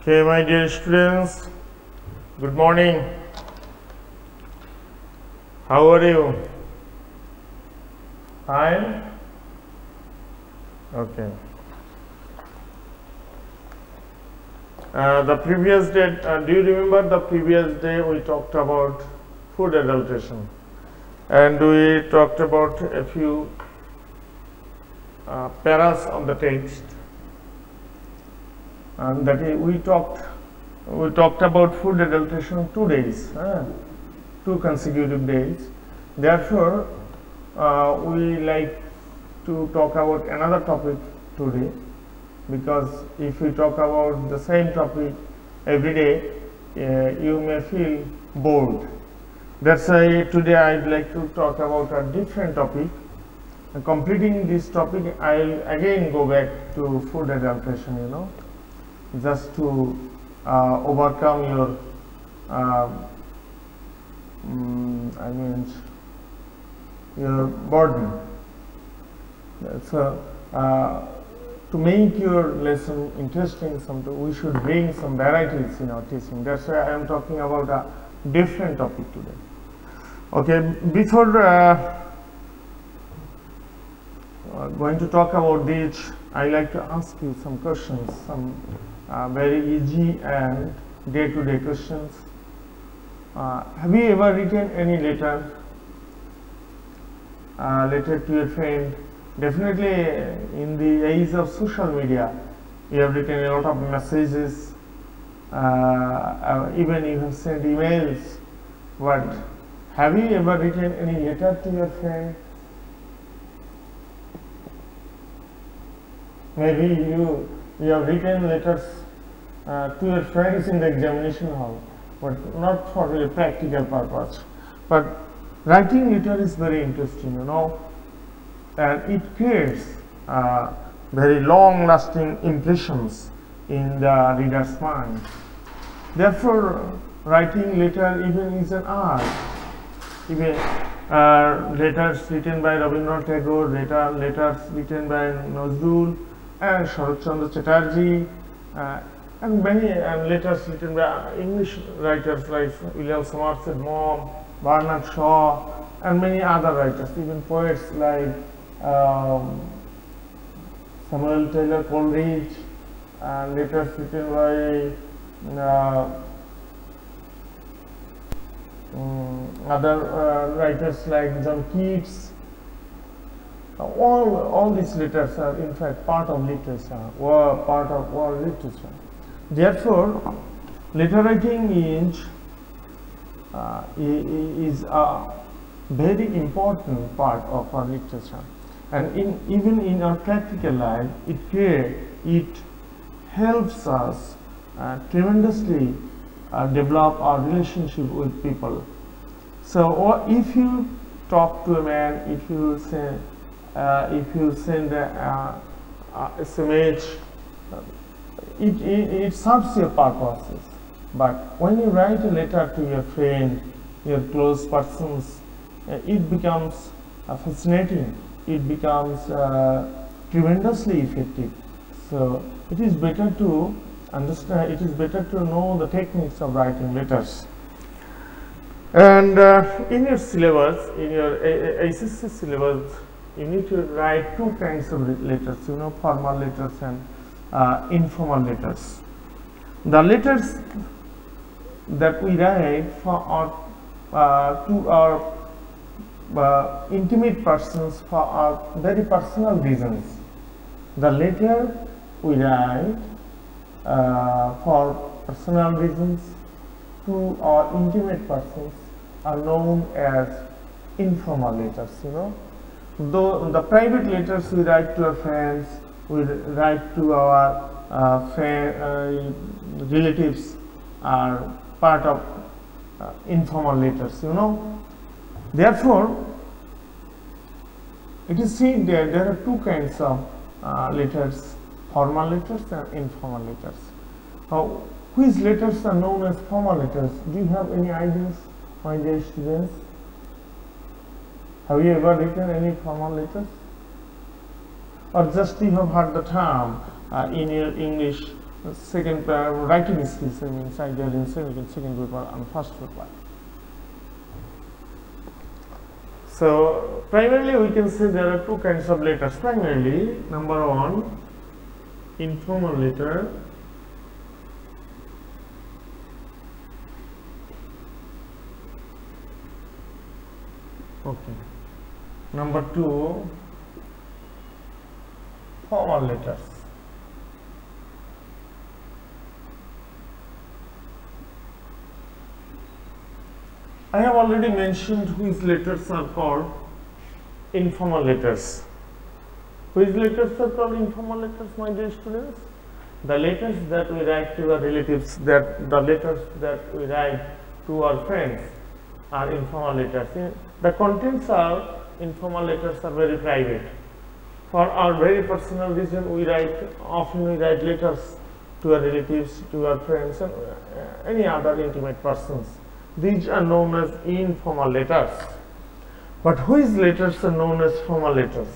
Okay, my dear students, good morning. How are you? Fine? Okay. The previous day, do you remember the previous day we talked about food adulteration, and we talked about a few paras of the text, and that is, we talked about food adulteration 2 days, 2 consecutive days. Therefore, we like to talk about another topic today, because if we talk about the same topic every day, you may feel bored. That's why today I'd like to talk about a different topic. And completing this topic, I'll again go back to food adulteration, just to overcome your your burden. So to make your lesson interesting, we should bring some varieties in our teaching. That's why I am talking about a different topic today. Okay, before going to talk about this, I like to ask you some questions, some very easy and day-to-day questions. Have you ever written any letter to your friend? Definitely, in the age of social media, you have written a lot of messages, even you have sent emails. But have you ever written any letter to your friend? Maybe you have written letters to your friends in the examination hall, but not for a practical purpose. But writing letter is very interesting, and it creates very long-lasting impressions in the reader's mind. Therefore, writing letter even is an art. Even letters written by Rabindranath Tagore, letters written by Nazrul and Sharat Chandra Chatterjee, and many letters written by English writers like William Somerset Maugham, Bernard Shaw, and many other writers, even poets like Samuel Taylor Coleridge, and letters written by other writers like John Keats. All these letters are in fact part of literature, were part of world literature. Therefore, letter writing is a very important part of our literature, and even in our practical life, it helps us tremendously develop our relationship with people. So, if you talk to a man, if you send a SMS, it serves your purposes. But when you write a letter to your friend, your close persons, it becomes fascinating. It becomes tremendously effective. So it is better to understand. It is better to know the techniques of writing letters. And in your syllabus, in your SSC syllabus, you need to write 2 kinds of letters. Formal letters and informal letters. The letters that we write for to our intimate persons for our very personal reasons. The letter we write for personal reasons to our intimate persons are known as informal letters. Though the private letters we write to our friends, we write to our relatives, are part of informal letters. Therefore, it is seen there are 2 kinds of letters: formal letters and informal letters. Which letters are known as formal letters? Do you have any ideas, my dear students? Have you ever written any formal letters? Or just you have heard the term in your English second writing skills, means ideal in second paper and first paper. So primarily we can say there are two kinds of letters. Primarily, number one, informal letter. Okay. Number two, formal letters. I have already mentioned which letters are called informal letters. Which letters are called informal letters, my dear students? The letters that we write to our relatives, the letters that we write to our friends are informal letters. The contents of informal letters are very private. For our very personal reason, often we write letters to our relatives, to our friends, and any other intimate persons. These are known as informal letters. But which letters are known as formal letters?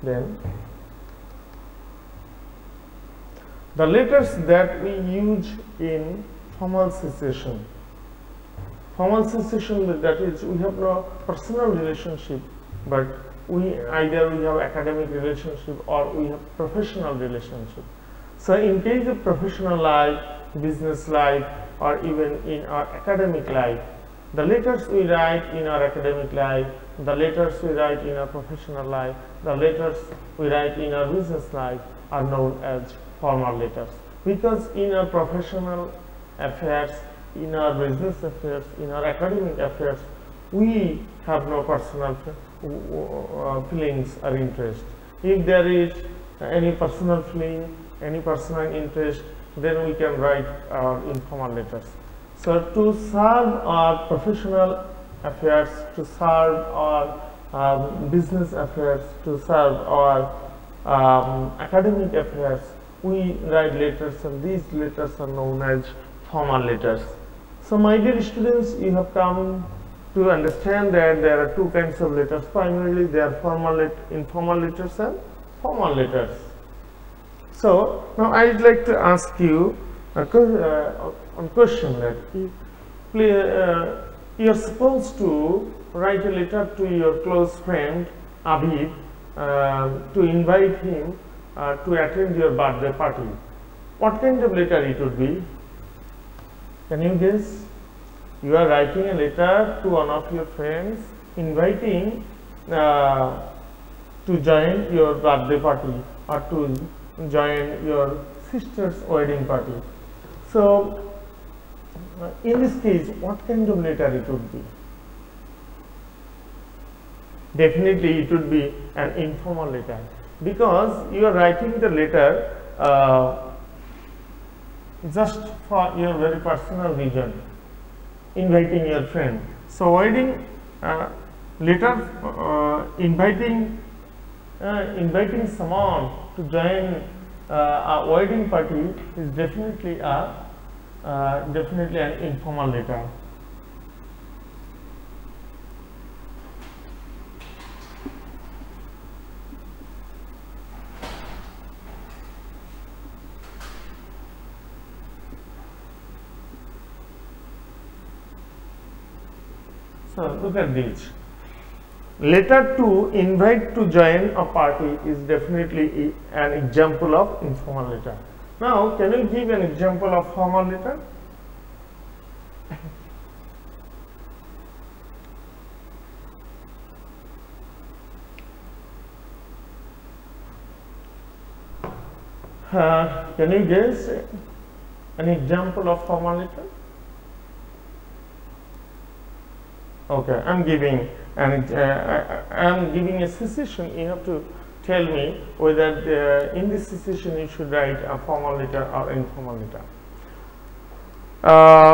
Then the letters that we use in formal situation. Formal situation, that is, we have no personal relationship, but either we have academic relationship or we have professional relationship. So in case of professional life, business life, or even in our academic life, the letters we write in our academic life, the letters we write in our professional life, the letters we write in our business life are known as formal letters. Because in our professional affairs, in our business affairs, in our academic affairs, we have no personal feelings or interest. If there is any personal feeling, any personal interest, then we can write our informal letters. So to serve our professional affairs, to serve our business affairs, to serve our academic affairs, we write letters, and these letters are known as formal letters. So my dear students, you have come to understand that there are two kinds of letters. Primarily they are informal letters and formal letters. So now I would like to ask you a question that you are supposed to write a letter to your close friend Abid to invite him to attend your birthday party. What kind of letter it would be? Can you guess? You are writing a letter to one of your friends inviting to join your birthday party or to join your sister's wedding party. So in this case, what kind of letter it would be? Definitely it would be an informal letter, because you are writing the letter just for your very personal reason, inviting your friend. So wedding letter inviting someone to join a wedding party is definitely an informal letter. So look at this. Letter to invite to join a party is definitely an example of informal letter. Now, can you give an example of formal letter? Can you guess an example of formal letter? Okay, I'm giving a suggestion. You have to tell me whether in this suggestion you should write a formal letter or informal letter.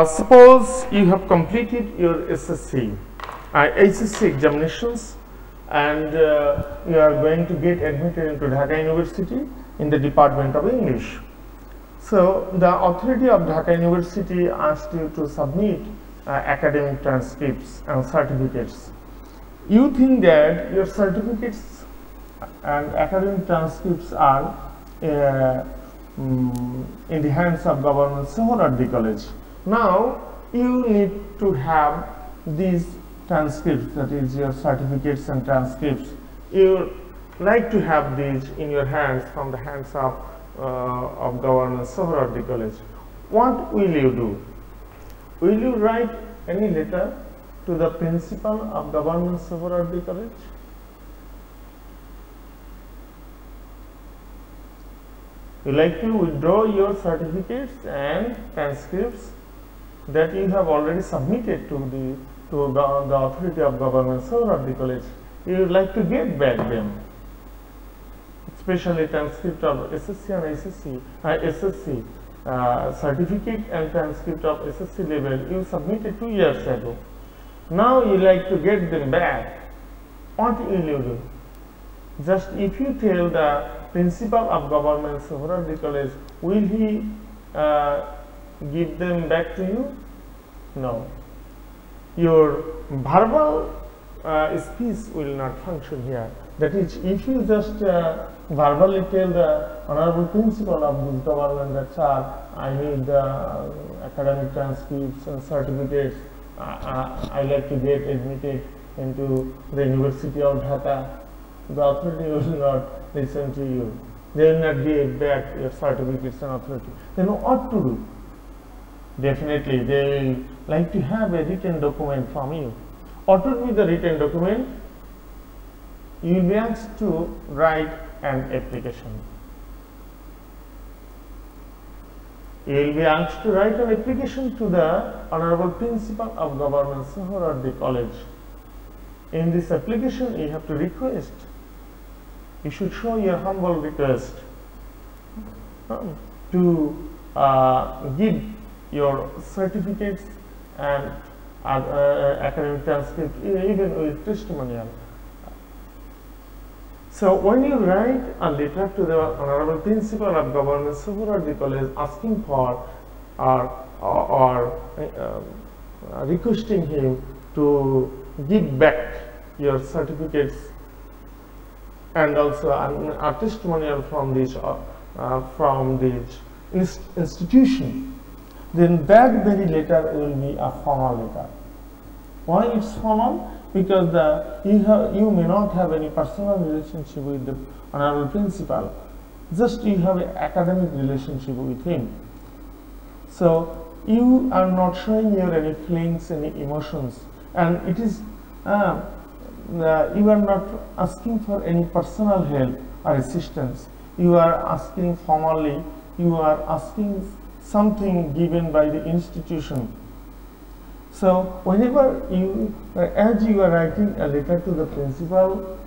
Suppose you have completed your HSC examinations, and you are going to get admitted into Dhaka University in the Department of English. So the authority of Dhaka University asked you to submit academic transcripts and certificates. You think that your certificates and academic transcripts are in the hands of Govt.suhrawardisollege College. Now you need to have these transcripts, that is your certificates and transcripts. You like to have these in your hands, from the hands of Govt.suhrawardisollege College. What will you do? Will you write any letter to the principal of Govt.suhrawardisollege College? You like to withdraw your certificates and transcripts that you have already submitted to the authority of Govt.suhrawardisollege College. You would like to get back them, especially transcript of SSC and SSC certificate and transcript of SSC level you submitted 2 years ago. Now you like to get them back. What will you do? Just if you tell the principal of Govt.suhrawardisollege College, will he give them back to you? No. Your verbal speech will not function here. That is, if you just verbally tell the honorable principal of this government that, sir, I need the academic transcripts and certificates, I like to get admitted into the University of Dhaka, the authority will not listen to you. They will not give back your certificates and authority. They know what to do. Definitely, they will like to have a written document from you. What would be the written document? You will be asked to write an application. You will be asked to write an application to the honorable principal of Govt.suhrawardisollege College. In this application, you have to request. You should show your humble request to give your certificates and academic transcript, even with testimonial. So when you write a letter to the honorable principal of Govt.suhrawardisollege College asking for or requesting him to give back your certificates and also a testimonial from this institution, then that very letter will be a formal letter. Why it's formal? Because you may not have any personal relationship with the honorable principal, just you have an academic relationship with him. So you are not showing your any feelings, any emotions, and it is you are not asking for any personal help or assistance. You are asking formally, you are asking something given by the institution. So whenever as you are writing a letter to the principal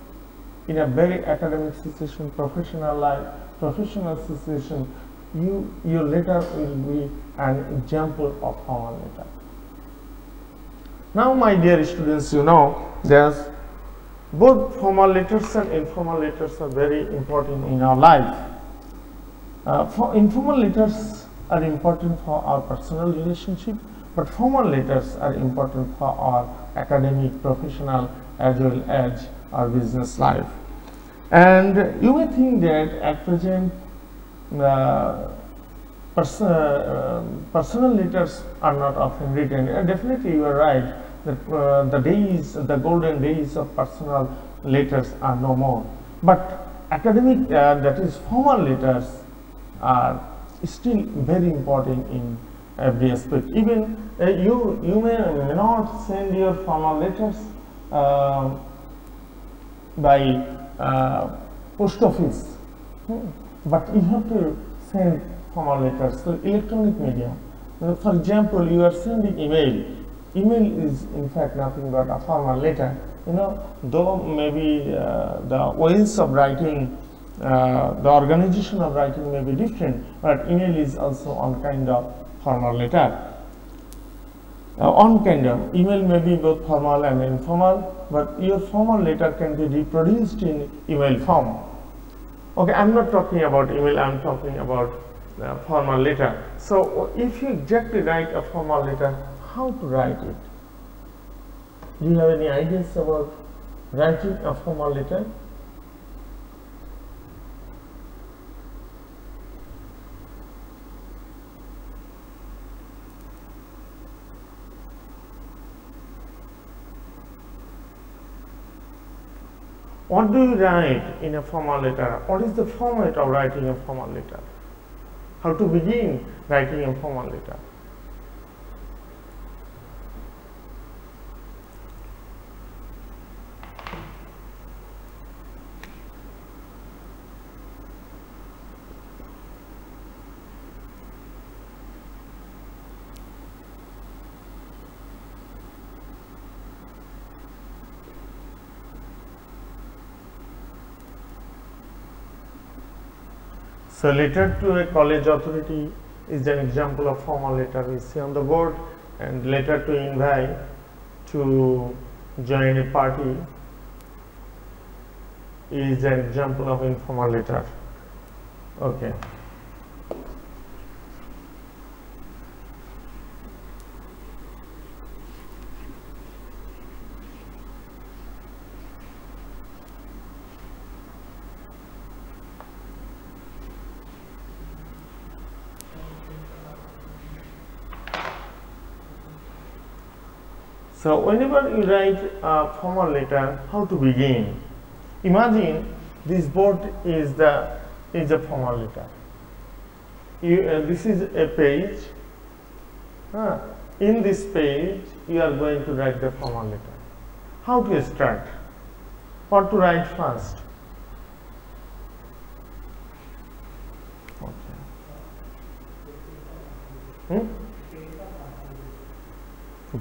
in a very academic situation, professional situation, your letter will be an example of formal letter. Now, my dear students, you know there's both formal letters and informal letters are very important in our life. For informal letters are important for our personal relationship, but formal letters are important for our academic, professional, as well as our business life. And you may think that at present personal letters are not often written. Definitely you are right that the golden days of personal letters are no more. But academic, that is formal letters, are still very important in every aspect. Even you may not send your formal letters by post office, but you have to send formal letters through electronic medium. For example, you are sending email. Email is in fact nothing but a formal letter. You know, though maybe the ways of writing, the organization of writing may be different, but email is also one kind of formal letter. Email may be both formal and informal, but your formal letter can be reproduced in email form. Okay, I'm not talking about email, I'm talking about formal letter. So if you exactly write a formal letter, how to write it? Do you have any ideas about writing a formal letter? What do you write in a formal letter? What is the format of writing a formal letter? How to begin writing a formal letter? So, letter to a college authority is an example of formal letter we see on the board, and letter to invite to join a party is an example of informal letter. Okay. So, whenever you write a formal letter, how to begin? Imagine this board is a formal letter. This is a page. In this page, you are going to write the formal letter. How to start? What to write first? Okay.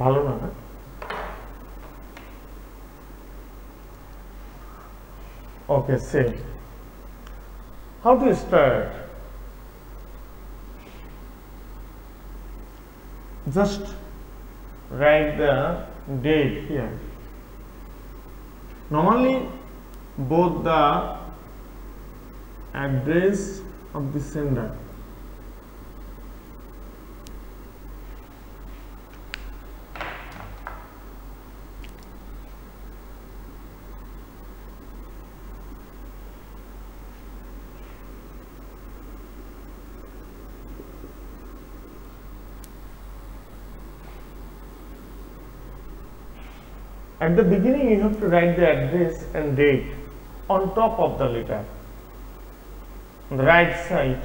ভালো না? Okay, say. How to start? Just write the date here. Normally, both the address of the sender at the beginning, you have to write the address and date on top of the letter. On the right side,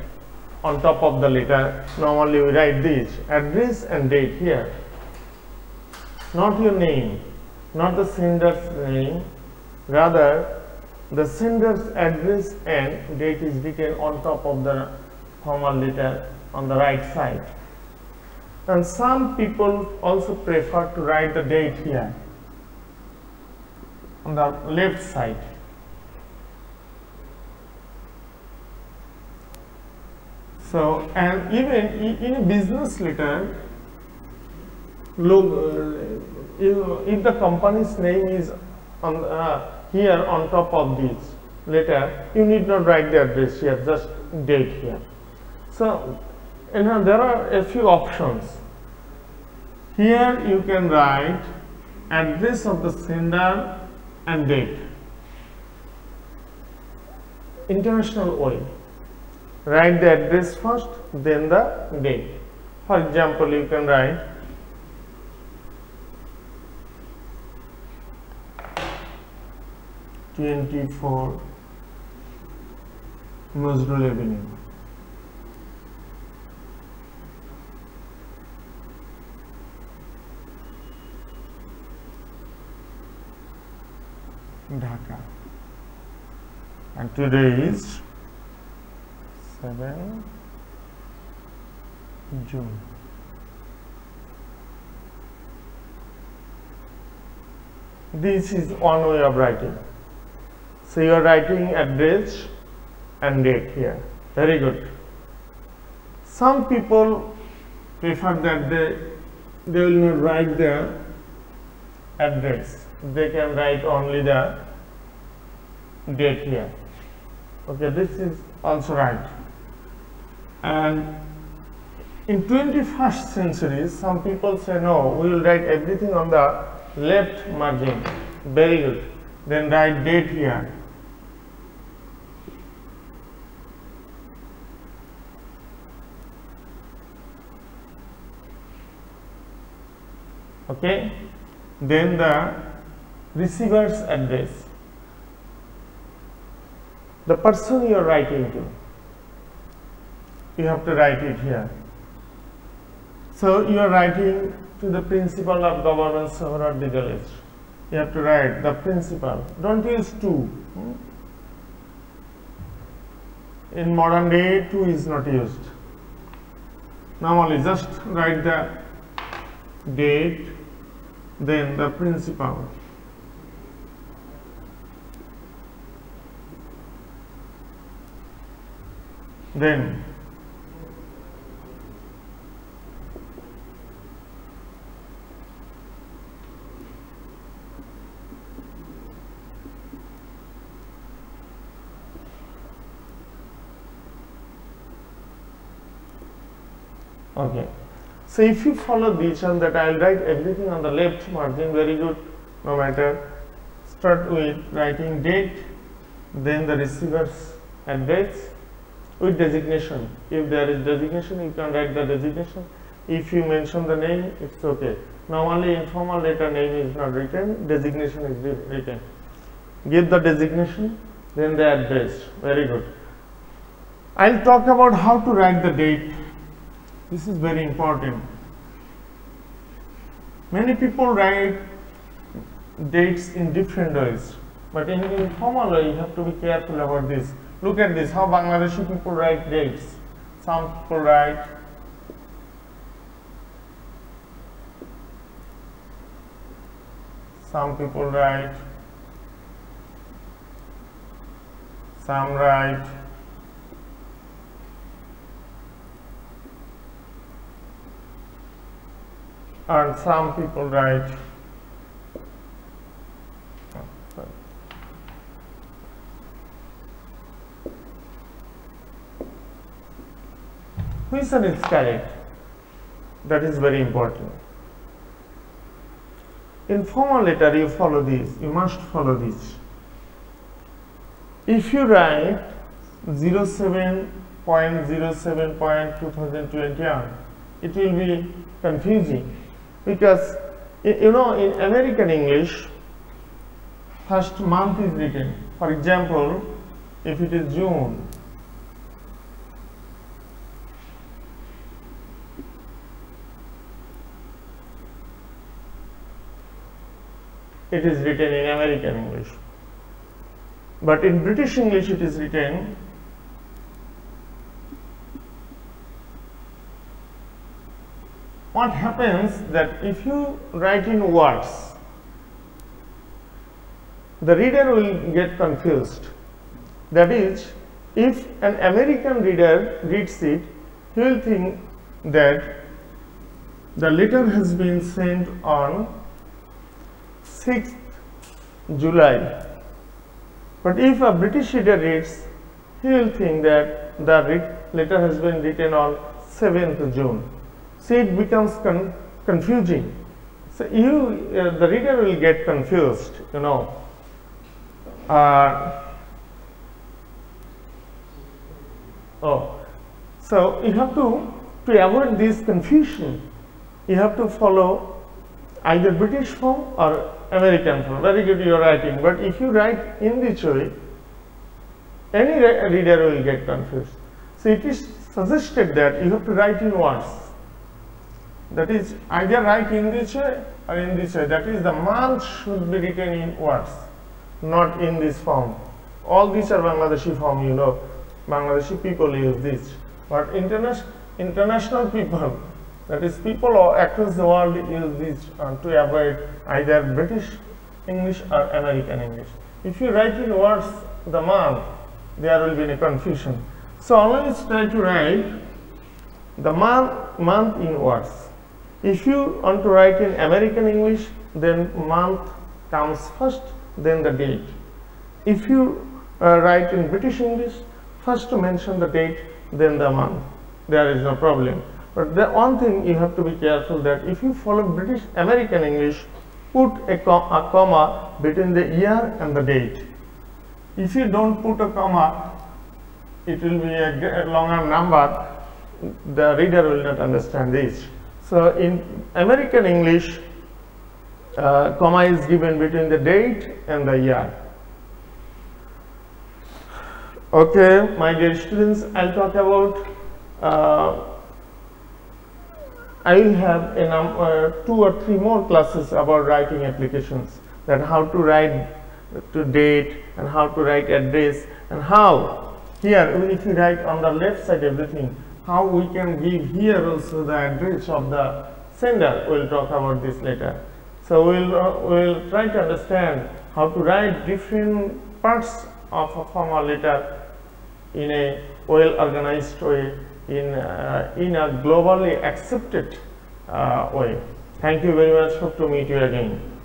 on top of the letter, normally we write this address and date here. Not your name, not the sender's name, rather the sender's address and date is written on top of the formal letter on the right side. And some people also prefer to write the date here on the left side. So, and even in a business letter, look, if the company's name is on here on top of this letter, you need not write the address here, just date here. So, there are a few options. Here you can write address of the sender and date. International way. Write the address first, then the date. For example, you can write "24 Nazrul Avenue, Dhaka," and today is 7 June. This is one way of writing. So you are writing address and date here. Very good. Some people prefer that they will not write the address. They can write only the date here. Okay, this is also right. And in 21st century, some people say no, we will write everything on the left margin. Very good. Then write date here. Okay. Then the receiver's address. the person you are writing to. You have to write it here. So you are writing to the principal of Govt.suhrawardisollege. You have to write the principal. Don't use to. In modern day, to is not used. Normally, just write the date, then the principal. Then okay. So if you follow this and that, I will write everything on the left margin, very good, no matter. Start with writing date, then the receiver's address with designation. If there is designation, you can write the designation. If you mention the name, it's okay. Normally informal letter name is not written, designation is written. Give the designation, then the address. Very good. I'll talk about how to write the date. This is very important. Many people write dates in different ways, but in informal way, you have to be careful about this. Look at this, how Bangladeshi people write dates. Some people write some write, and some people write which one is correct? That is very important. In formal letter, you follow this. You must follow this. If you write 07.07.2021, it will be confusing because you know in American English, first month is written. For example, if it is June, it is written in American English, but in British English it is written what happens that if you write in words, the reader will get confused. That is, if an American reader reads it, he will think that the letter has been sent on 6th July. But if a British reader reads, he will think that the letter has been written on 7th June. So it becomes confusing. So the reader will get confused, you know. So you have to avoid this confusion, you have to follow either British form or American form. Very good, you are writing. But if you write in this way, any reader will get confused. So it is suggested that you have to write in words. That is, either write in this way or in this way. That is, the month should be written in words, not in this form. All these are Bangladeshi form, you know. Bangladeshi people use this. But international people, that is, people across the world use this to avoid either British English or American English. If you write in words the month, there will be a confusion. So always try to write the month in words. If you want to write in American English, then month comes first, then the date. If you write in British English, first to mention the date, then the month. There is no problem. But the one thing you have to be careful that if you follow British American English, put a comma between the year and the date. If you don't put a comma, it will be a longer number. The reader will not understand this. So in American English, comma is given between the date and the year. Okay, my dear students, I'll talk about I will have a 2 or 3 more classes about writing applications, that how to write to date and how to write address, and how here if we write on the left side everything, how we can give here also the address of the sender. We'll talk about this later. So we'll try to understand how to write different parts of a formal letter in a well organized way, in a globally accepted way. Thank you very much. Hope to meet you again.